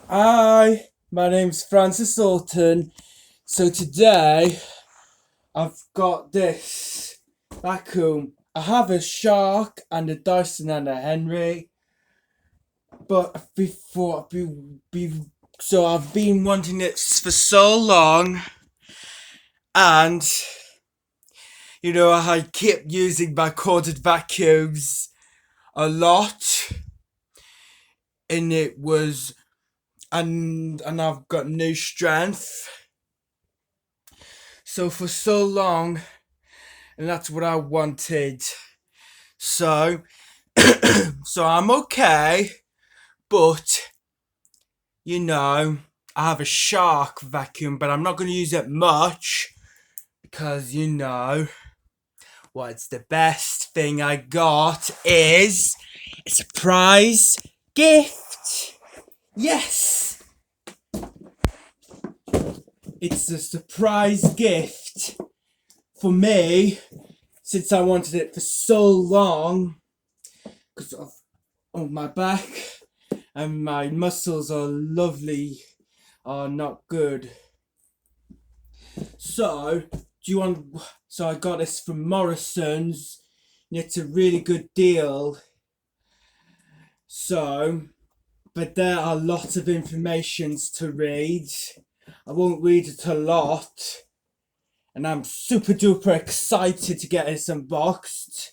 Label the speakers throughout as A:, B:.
A: Hi, my name's Francis Alton. So today I've got this vacuum. I have a Shark and a Dyson and a Henry, but so I've been wanting it for so long, and I kept using my corded vacuums a lot, and it was and I've got no strength. So for so long, and that's what I wanted. So, so I'm okay, but I have a Shark vacuum, but I'm not going to use it much because what's the best thing I got is a surprise gift. Yes, it's a surprise gift for me since I wanted it for so long because of my back and my muscles are lovely, are not good. So, do you want? So I got this from Morrison's. And it's a really good deal. So, but there are lots of informations to read. I won't read it a lot, and I'm super duper excited to get this unboxed.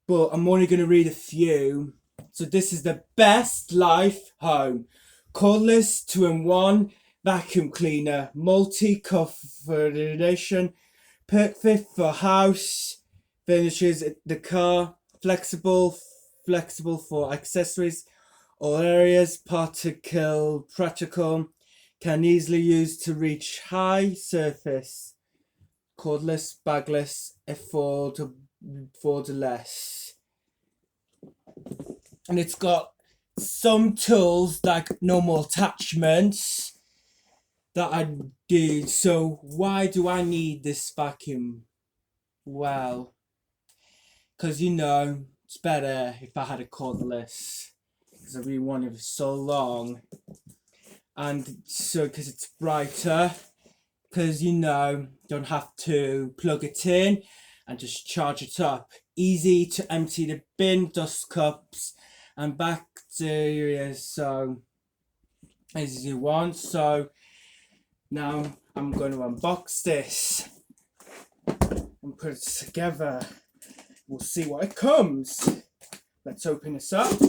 A: But I'm only going to read a few. So this is the Best Life Home Cordless 2-in-1 vacuum cleaner, multi-coordination, perfect for house, finishes the car, flexible for accessories, all areas, particle practical, can easily use to reach high surface, cordless, bagless, affordless. And it's got some tools like normal attachments that I did. So why do I need this vacuum? Well, because it's better if I had a cordless because I've been wanting it for so long, and so because it's brighter, because don't have to plug it in and just charge it up. Easy to empty the bin, dust cups, and bacteria. So as you want. So now I'm going to unbox this and put it together. We'll see what it comes. Let's open this up.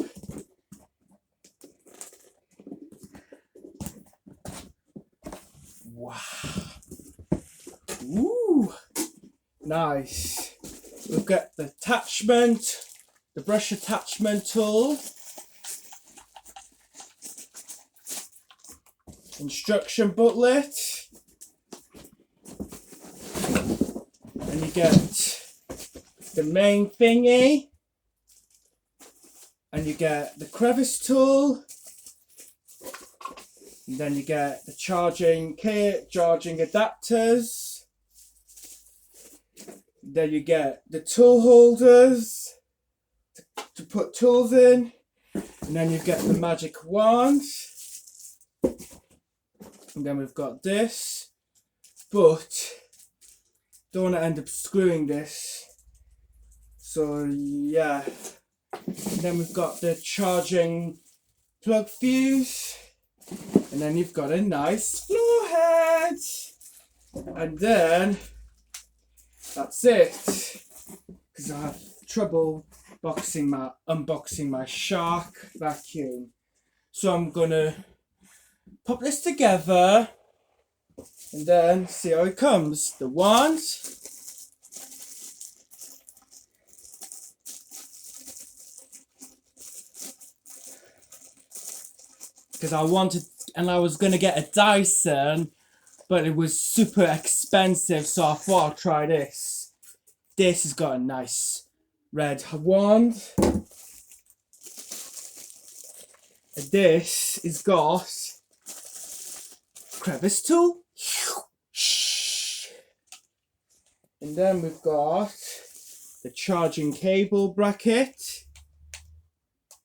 A: Wow. Ooh. Nice. We've got the attachment, the brush attachment tool, instruction booklet, and you get the main thingy, and you get the crevice tool, and then you get the charging kit, charging adapters. Then you get the tool holders to put tools in, and then you get the magic wand, and then we've got this, but don't want to end up screwing this, so yeah. And then we've got the charging plug fuse, and then you've got a nice floor head, and then that's it, because I have trouble unboxing my Shark vacuum. So I'm gonna pop this together and then see how it comes. The wand, because I was gonna get a Dyson, but it was super expensive, so I thought I'll try this. This has got a nice red wand. And this has got crevice tool. And then we've got the charging cable bracket.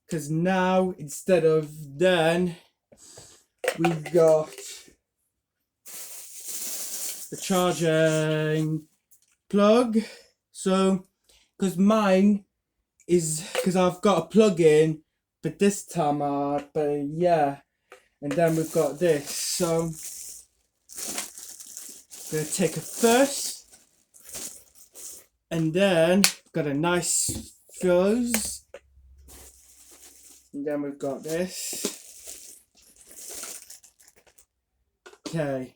A: Because now, instead of then, we've got the charging plug. So, because mine is, because I've got a plug in, but this time but yeah. And then we've got this. So, I'm going to take it first. And then, got a nice fuse. And then we've got this. Okay.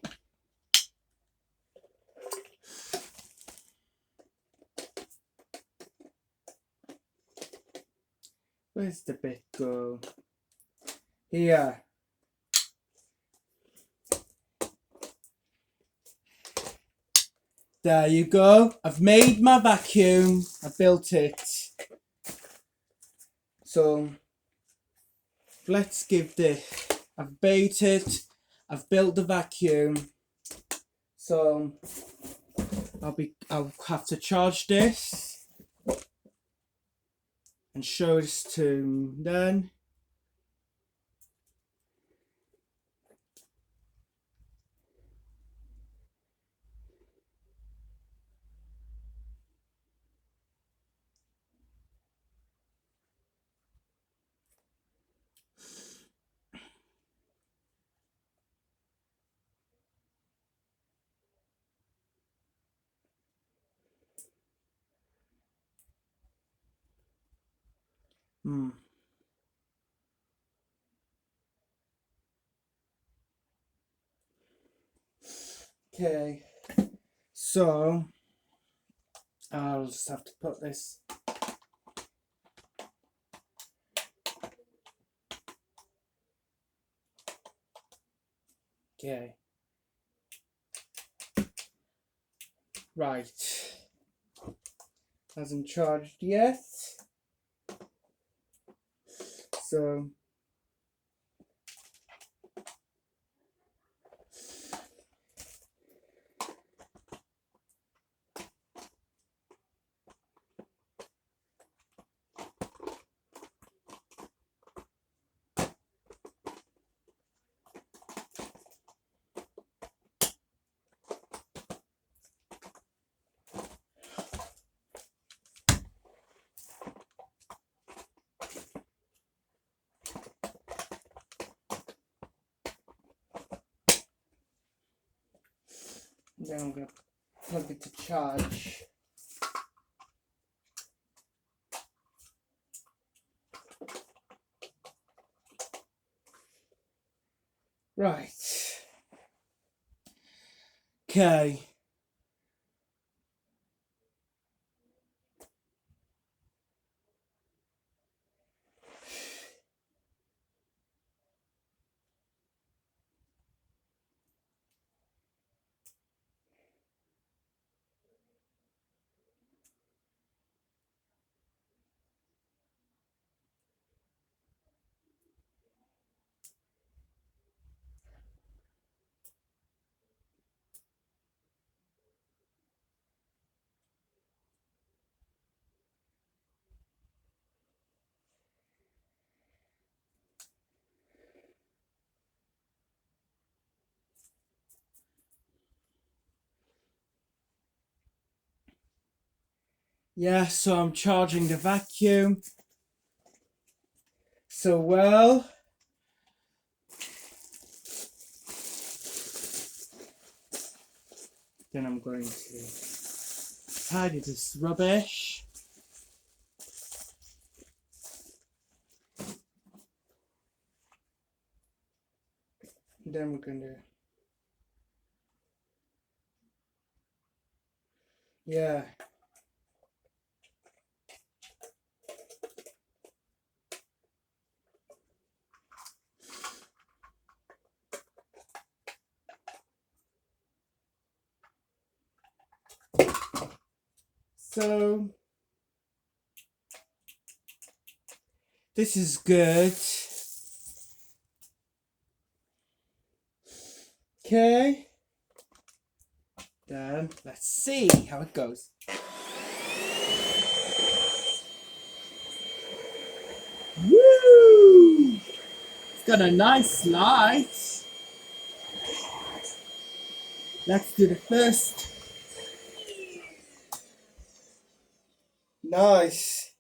A: Where's the bit go? Here. There you go. I've made my vacuum. I built it. So let's give this. I've baked it. I've built the vacuum. So I'll have to charge this and show this to then. Okay, so I'll just have to put this. Okay. Right. Hasn't charged yet. So then I'm going to plug it to charge. Right. Okay. Yeah, so I'm charging the vacuum. So well. Then I'm going to tidy this rubbish. Then we're going to, yeah. So this is good. Okay. Then let's see how it goes. Woo! It's got a nice light. Let's do the first. Nice.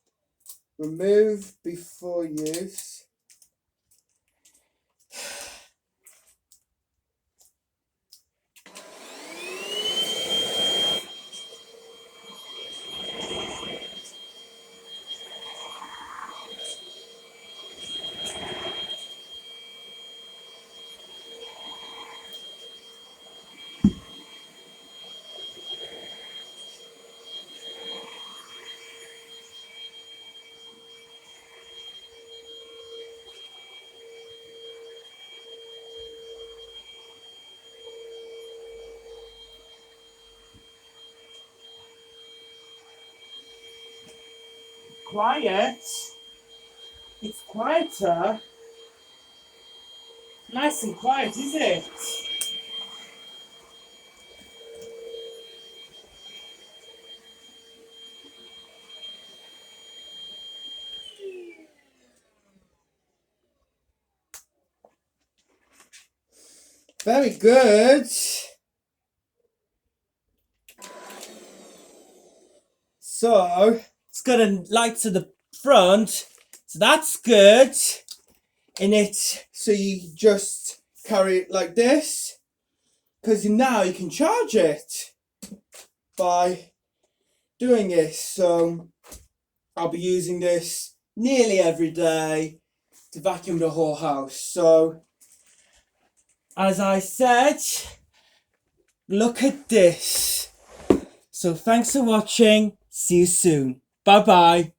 A: Remove before use. Quiet. It's quieter. Nice and quiet, is it? Very good. So, it's got a light to the front. So that's good. In it, so you just carry it like this. Because now you can charge it by doing this. So, I'll be using this nearly every day to vacuum the whole house. So, as I said, look at this. So thanks for watching. See you soon. Bye bye.